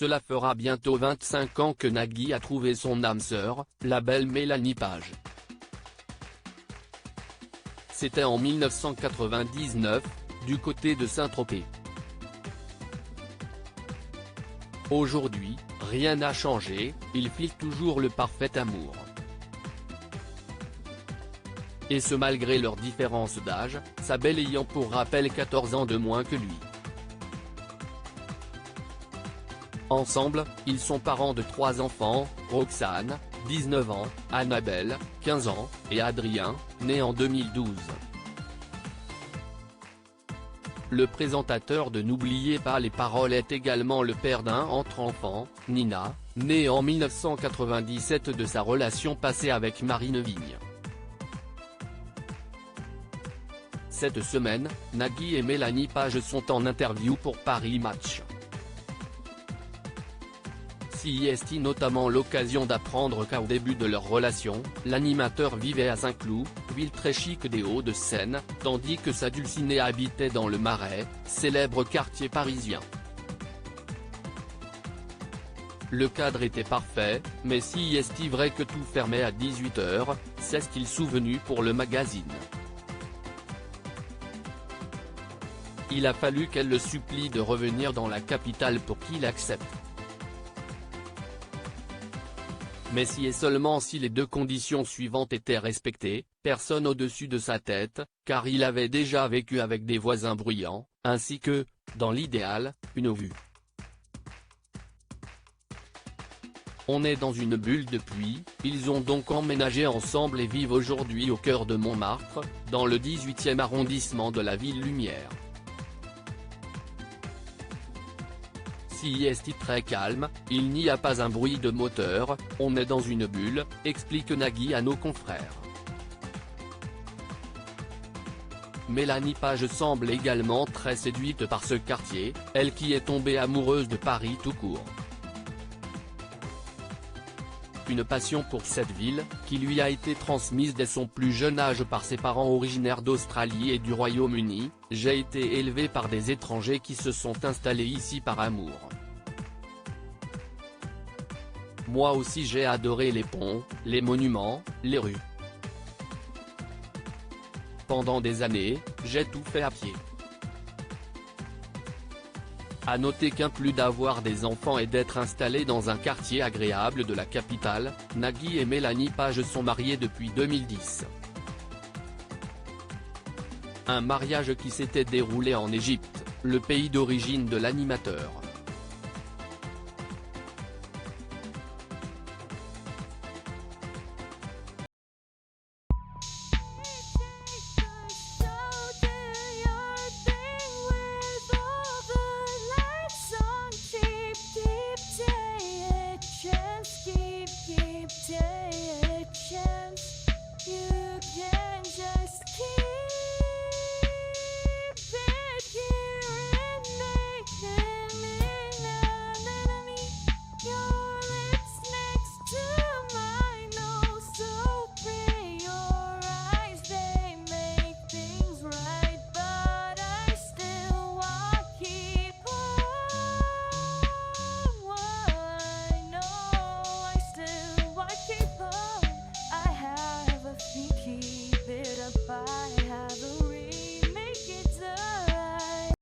cela fera bientôt 25 ans que Nagui a trouvé son âme sœur, la belle Mélanie Page. C'était en 1999, du côté de Saint-Tropez. Aujourd'hui, rien n'a changé, ils filent toujours le parfait amour. Et ce malgré leur différence d'âge, sa belle ayant pour rappel 14 ans de moins que lui. Ensemble, ils sont parents de 3 enfants, Roxane, 19 ans, Annabelle, 15 ans, et Adrien, né en 2012. Le présentateur de N'oubliez pas les paroles est également le père d'un autre enfant, Nina, née en 1997 de sa relation passée avec Marine Vigne. Cette semaine, Nagui et Mélanie Page sont en interview pour Paris Match. CIST notamment l'occasion d'apprendre qu'au début de leur relation, l'animateur vivait à Saint-Cloud, ville très chic des Hauts-de-Seine, tandis que sa dulcinée habitait dans le Marais, célèbre quartier parisien. Le cadre était parfait, mais si est-il vrai que tout fermait à 18 h, s'est-il souvenu pour le magazine. Il a fallu qu'elle le supplie de revenir dans la capitale pour qu'il accepte. Mais si et seulement si les deux conditions suivantes étaient respectées, personne au-dessus de sa tête, car il avait déjà vécu avec des voisins bruyants, ainsi que, dans l'idéal, une vue. On est dans une bulle depuis, ils ont donc emménagé ensemble et vivent aujourd'hui au cœur de Montmartre, dans le 18e arrondissement de la ville Lumière. Si est très calme, il n'y a pas un bruit de moteur, on est dans une bulle, explique Nagui à nos confrères. Mélanie Page semble également très séduite par ce quartier, elle qui est tombée amoureuse de Paris tout court. Une passion pour cette ville, qui lui a été transmise dès son plus jeune âge par ses parents originaires d'Australie et du Royaume-Uni. J'ai été élevé par des étrangers qui se sont installés ici par amour. Moi aussi j'ai adoré les ponts, les monuments, les rues. Pendant des années, j'ai tout fait à pied. À noter qu'en plus d'avoir des enfants et d'être installés dans un quartier agréable de la capitale, Nagui et Mélanie Page sont mariés depuis 2010. Un mariage qui s'était déroulé en Égypte, le pays d'origine de l'animateur.